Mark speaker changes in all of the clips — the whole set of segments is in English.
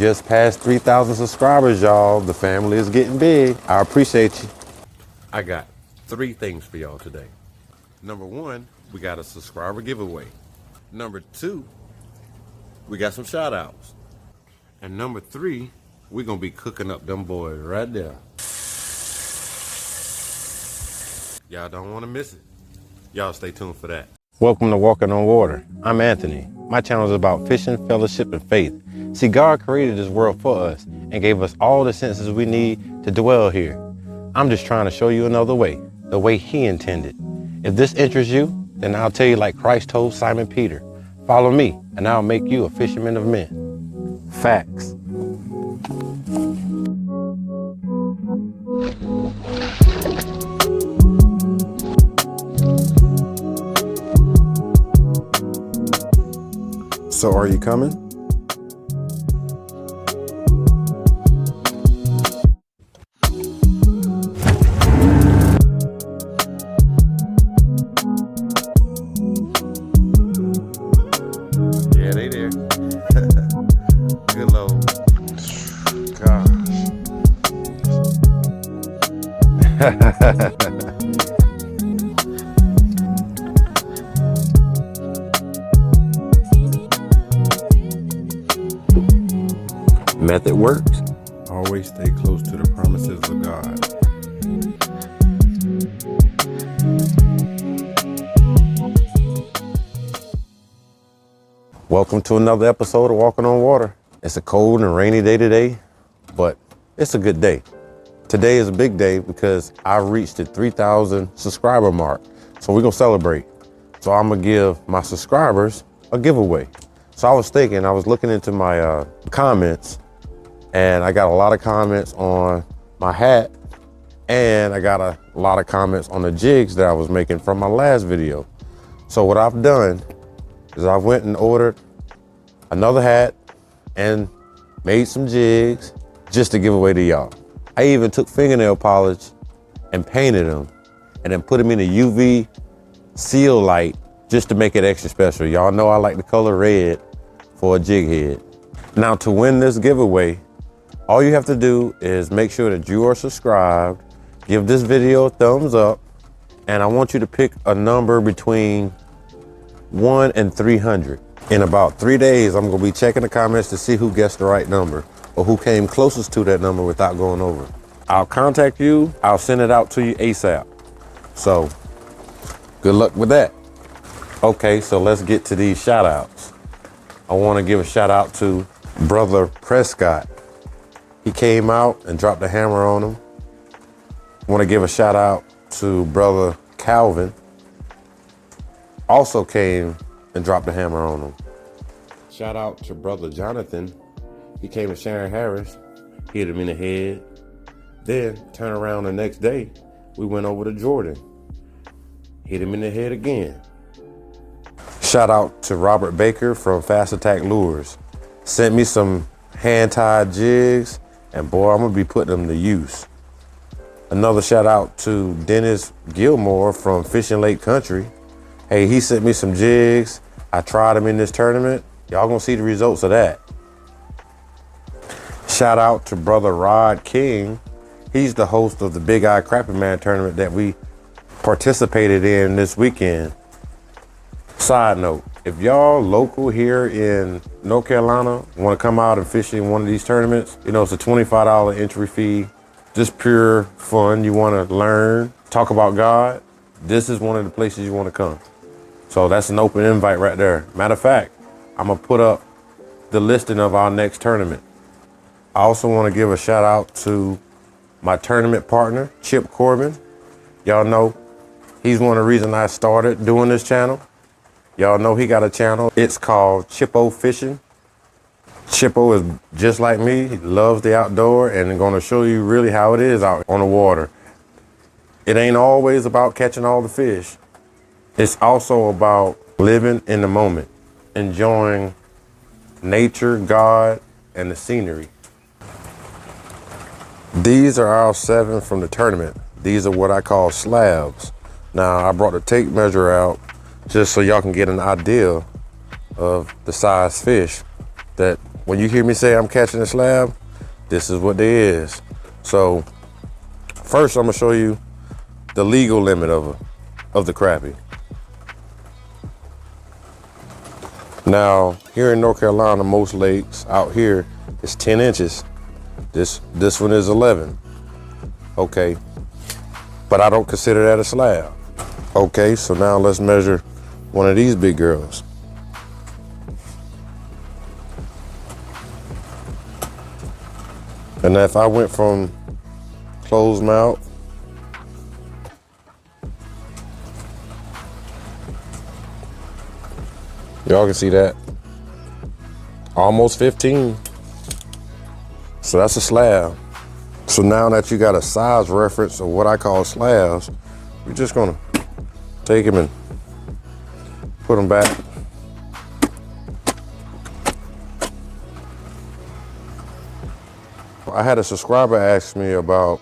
Speaker 1: just passed 3,000 subscribers, y'all. The family is getting big. I appreciate you. I got 3 things for y'all today. Number 1, we got a subscriber giveaway. Number 2, we got some shout outs. And number 3, we're gonna be cooking up them boys right there. Y'all don't wanna miss it. Y'all stay tuned for that. Welcome to Walking on Water. I'm Anthony. My channel is about fishing, fellowship, and faith. See, God created this world for us and gave us all the senses we need to dwell here. I'm just trying to show you another way, the way He intended. If this interests you, then I'll tell you like Christ told Simon Peter, follow me and I'll make you a fisherman of men. Facts. So are you coming? Yeah, they there. Good load. Gosh. Method works. Always stay close to the promises of God. Welcome to another episode of Walking on Water. It's a cold and rainy day today, but it's a good day. Today is a big day because I reached the 3,000 subscriber mark. So we're gonna celebrate. So I'm gonna give my subscribers a giveaway. So I was looking into my comments, and I got a lot of comments on my hat, and I got a lot of comments on the jigs that I was making from my last video. So what I've done is I went and ordered another hat and made some jigs just to give away to y'all. I even took fingernail polish and painted them and then put them in a UV seal light just to make it extra special. Y'all know I like the color red for a jig head. Now to win this giveaway, all you have to do is make sure that you are subscribed, give this video a thumbs up, and I want you to pick a number between 1 and 300. In about 3 days, I'm gonna be checking the comments to see who guessed the right number or who came closest to that number without going over. I'll contact you, I'll send it out to you ASAP. So, good luck with that. Okay, so let's get to these shout outs. I wanna give a shout out to Brother Prescott. He came out and dropped the hammer on him. I wanna give a shout out to Brother Calvin. Also came and dropped the hammer on him. Shout out to Brother Jonathan. He came to Sharon Harris, hit him in the head. Then turned around the next day, we went over to Jordan, hit him in the head again. Shout out to Robert Baker from Fast Attack Lures. Sent me some hand-tied jigs, and boy, I'm gonna be putting them to use. Another shout out to Dennis Gilmore from Fishing Lake Country. Hey, he sent me some jigs. I tried them in this tournament. Y'all gonna see the results of that. Shout out to Brother Rod King. He's the host of the Big Eye Crappie Man tournament that we participated in this weekend. Side note, if y'all local here in North Carolina want to come out and fish in one of these tournaments, you know, it's a $25 entry fee, just pure fun. You want to learn, talk about God, this is one of the places you want to come. So that's an open invite right there. Matter of fact, I'm gonna put up the listing of our next tournament. I also want to give a shout out to my tournament partner, Chip Corbin. Y'all know he's one of the reasons I started doing this channel. Y'all know he got a channel. It's called Chippo Fishing. Chippo is just like me. He loves the outdoor and gonna show you really how it is out on the water. It ain't always about catching all the fish. It's also about living in the moment, enjoying nature, God, and the scenery. These are our 7 from the tournament. These are what I call slabs. Now, I brought the tape measure out just so y'all can get an idea of the size fish that when you hear me say I'm catching a slab, this is what they is. So first I'm gonna show you the legal limit of the crappie. Now, here in North Carolina, most lakes out here is 10 inches. This one is 11. Okay, but I don't consider that a slab. Okay, so now let's measure one of these big girls. And if I went from closed mouth y'all can see that. Almost 15. So that's a slab. So now that you got a size reference of what I call slabs, we're just gonna take them and put them back. I had a subscriber ask me about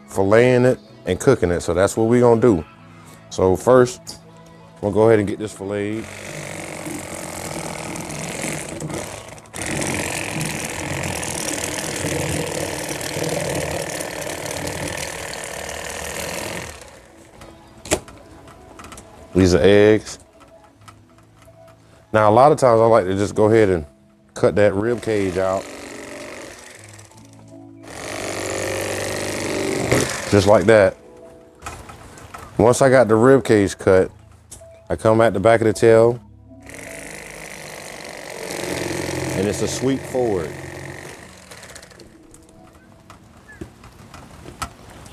Speaker 1: filleting it and cooking it, so that's what we're gonna do. So first, I'm gonna go ahead and get this filleted. These are eggs. Now, a lot of times I like to just go ahead and cut that rib cage out. Just like that. Once I got the rib cage cut, I come at the back of the tail and it's a sweep forward.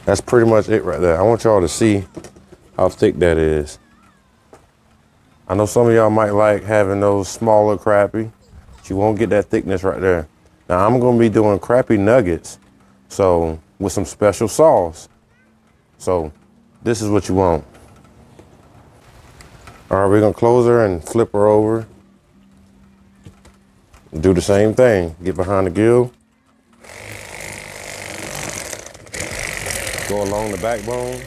Speaker 1: That's pretty much it right there. I want y'all to see how thick that is. I know some of y'all might like having those smaller crappie, but you won't get that thickness right there. Now I'm gonna be doing crappie nuggets, so with some special sauce. So this is what you want. All right, we're gonna close her and flip her over. Do the same thing, get behind the gill. Go along the backbone.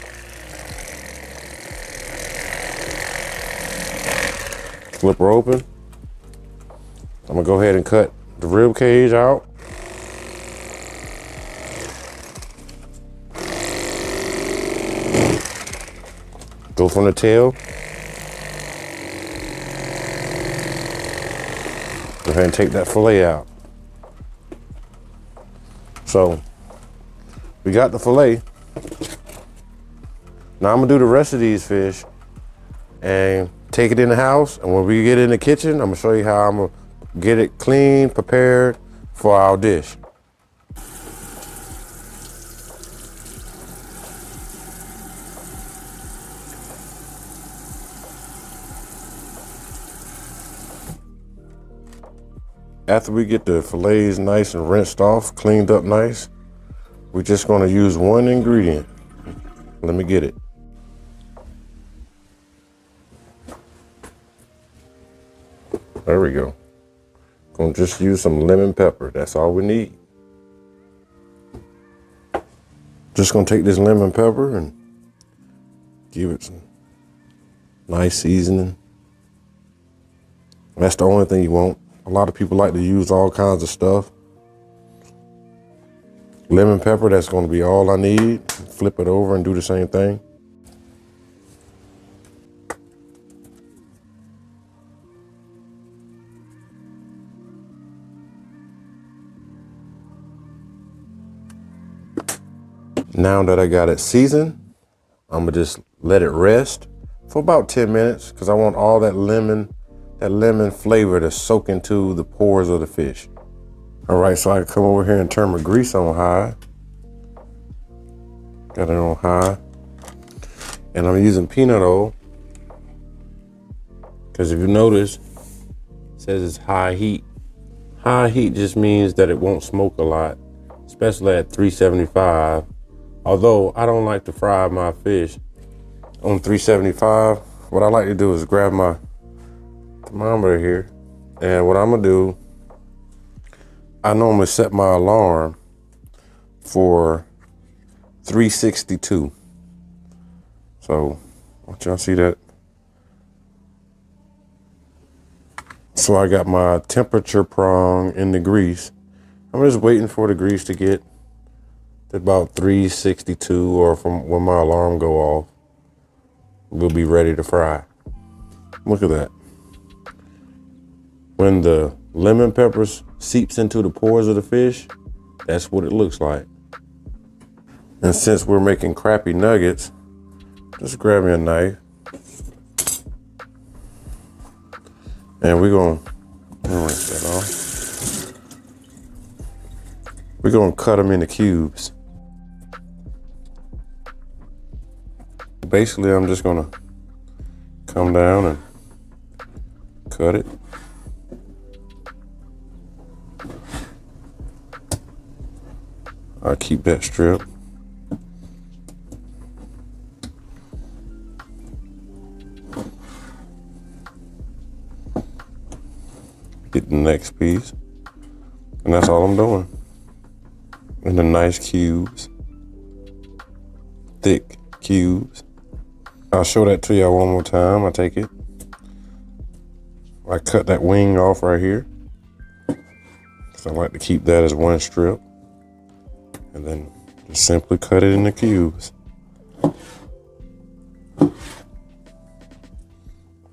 Speaker 1: Flip her open. I'm gonna go ahead and cut the rib cage out. Go from the tail. Go ahead and take that fillet out. So we got the fillet. Now I'm gonna do the rest of these fish and take it in the house, and when we get in the kitchen, I'm gonna show you how I'm gonna get it clean, prepared for our dish. After we get the fillets nice and rinsed off, cleaned up nice, we're just gonna use one ingredient. Let me get it. There we go. Gonna just use some lemon pepper. That's all we need. Just gonna take this lemon pepper and give it some nice seasoning. That's the only thing you want. A lot of people like to use all kinds of stuff. Lemon pepper, that's gonna be all I need. Flip it over and do the same thing. Now that I got it seasoned, I'm gonna just let it rest for about 10 minutes because I want all that lemon flavor to soak into the pores of the fish. All right, so I come over here and turn my grease on high. Got it on high. And I'm using peanut oil because if you notice, it says it's high heat. High heat just means that it won't smoke a lot, especially at 375. Although I don't like to fry my fish on 375, what I like to do is grab my thermometer here, and what I'm gonna do, I normally set my alarm for 362. So, want y'all see that? So I got my temperature prong in the grease. I'm just waiting for the grease to get to about 362, or from when my alarm go off, we'll be ready to fry. Look at that. When the lemon peppers seeps into the pores of the fish, that's what it looks like. And since we're making crappie nuggets, just grab me a knife. And we're gonna rinse that off. We're gonna cut them into cubes. Basically, I'm just gonna come down and cut it. I'll keep that strip. Get the next piece. And that's all I'm doing. In the nice cubes. Thick cubes. I'll show that to y'all one more time. I take it. I cut that wing off right here. So I like to keep that as one strip. And then just simply cut it into cubes.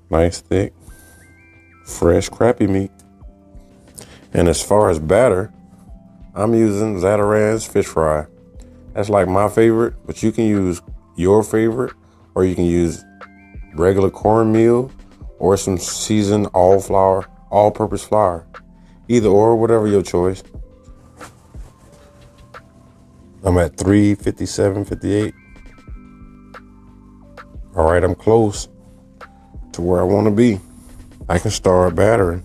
Speaker 1: Nice, thick, fresh crappie meat. And as far as batter, I'm using Zatarain's fish fry. That's like my favorite, but you can use your favorite, or you can use regular cornmeal or some seasoned all-purpose flour. Either or, whatever your choice. I'm at 357, 58. All right, I'm close to where I want to be. I can start battering.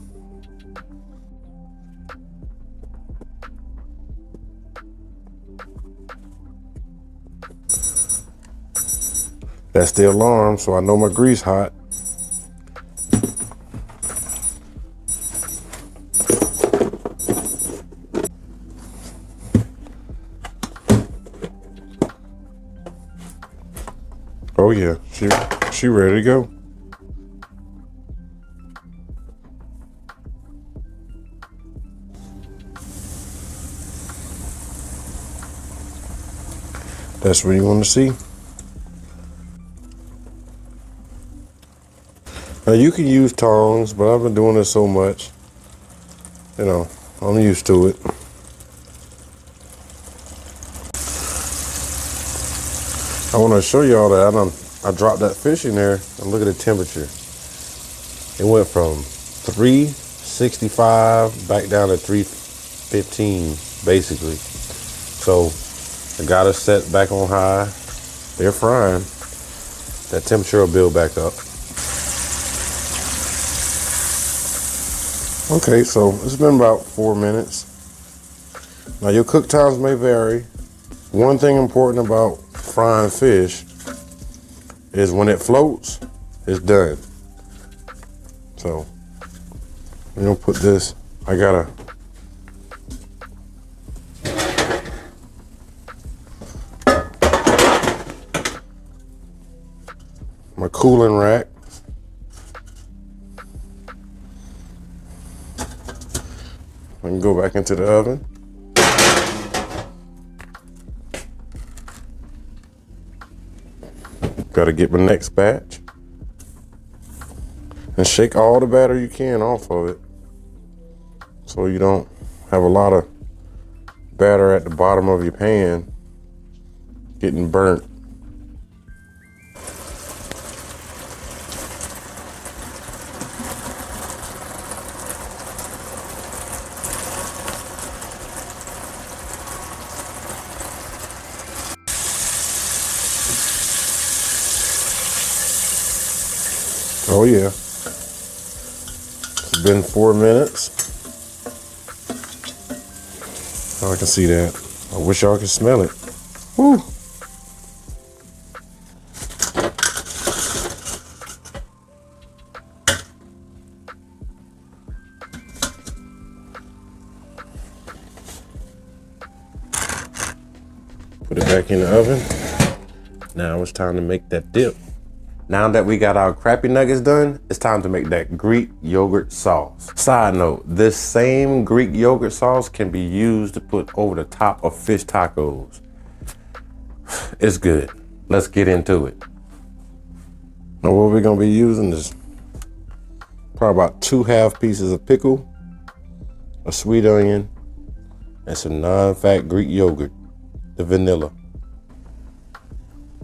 Speaker 1: That's the alarm, so I know my grease hot. Oh yeah, she ready to go. That's what you want to see. Now you can use tongs, but I've been doing this so much, you know, I'm used to it. I want to show y'all that I dropped that fish in there and look at the temperature. It went from 365 back down to 315, basically. So I got it set back on high. They're frying. That temperature will build back up. Okay, so it's been about 4 minutes. Now your cook times may vary. One thing important about frying fish is when it floats, it's done. So we're gonna put this, I got my cooling rack. I can go back into the oven. Got to get my next batch. And shake all the batter you can off of it, so you don't have a lot of batter at the bottom of your pan getting burnt. Oh yeah, it's been 4 minutes. Oh, I can see that. I wish y'all could smell it. Woo! Put it back in the oven. Now it's time to make that dip. Now that we got our crappie nuggets done, it's time to make that Greek yogurt sauce. Side note, this same Greek yogurt sauce can be used to put over the top of fish tacos. It's good. Let's get into it. Now what we're gonna be using is probably about 2 half pieces of pickle, a sweet onion, and some non-fat Greek yogurt, the vanilla.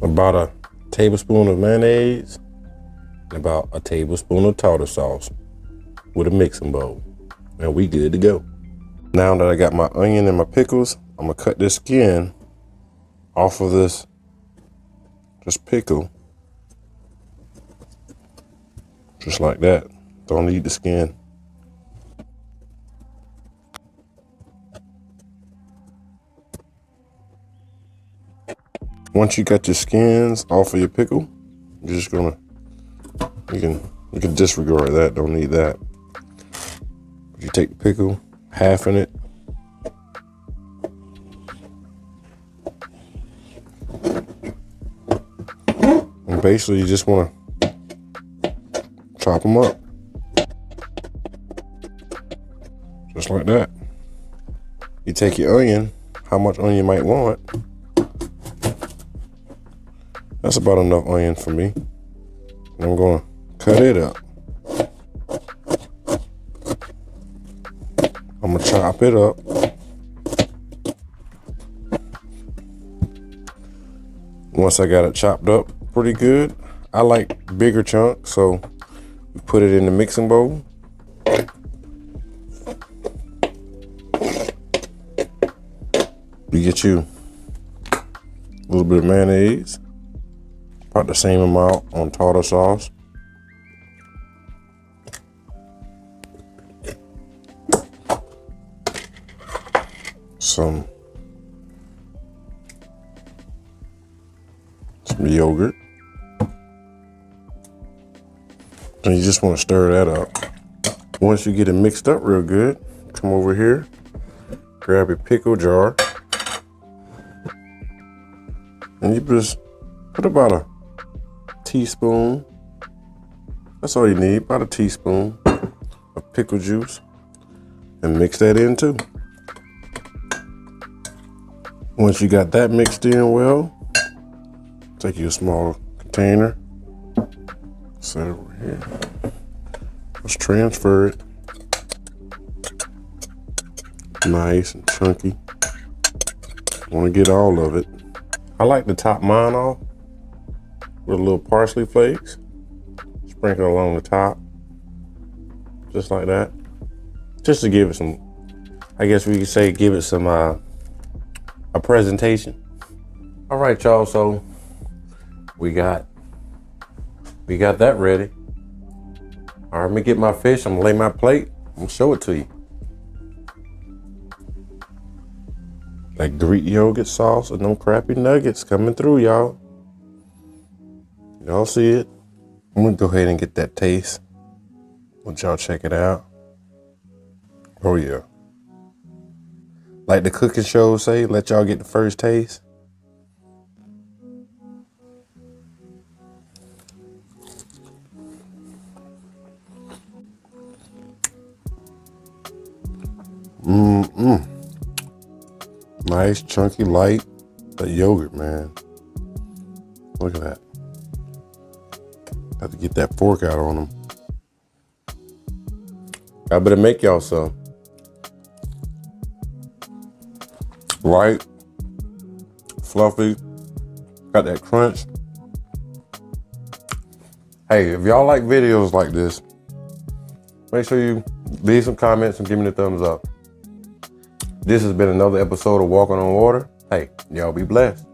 Speaker 1: About a tablespoon of mayonnaise, and about a tablespoon of tartar sauce with a mixing bowl. And we good to go. Now that I got my onion and my pickles, I'm gonna cut this skin off of this pickle. Just like that. Don't need the skin. Once you got your skins off of your pickle, you're just gonna, you can disregard that, don't need that. You take the pickle, halving it. And basically you just wanna chop them up. Just like that. You take your onion, how much onion you might want. That's about enough onion for me. And I'm gonna cut it up. I'm gonna chop it up. Once I got it chopped up pretty good, I like bigger chunks, so we put it in the mixing bowl. You get you a little bit of mayonnaise. About the same amount on tartar sauce. Some yogurt. And you just want to stir that up. Once you get it mixed up real good, come over here, grab your pickle jar, and you just put about a teaspoon, that's all you need, about a teaspoon of pickle juice, and mix that in too. Once you got that mixed in well, take you a small container, set it over here. Let's transfer it. Nice and chunky. Want to get all of it. I like to top mine off with a little parsley flakes. Sprinkle along the top, just like that. Just to give it some, I guess we could say, give it some a presentation. All right, y'all. So we got that ready. All right, let me get my fish. I'm gonna lay my plate. I'm gonna show it to you. That Greek yogurt sauce and them crappie nuggets coming through, y'all. Y'all see it? I'm gonna go ahead and get that taste. Let y'all check it out. Oh yeah. Like the cooking shows say, let y'all get the first taste. Nice, chunky, light. That yogurt, man. Look at that. Have to get that fork out on them. I better make y'all some. Light, fluffy, got that crunch. Hey, if y'all like videos like this, make sure you leave some comments and give me the thumbs up. This has been another episode of Walking on Water. Hey, y'all be blessed.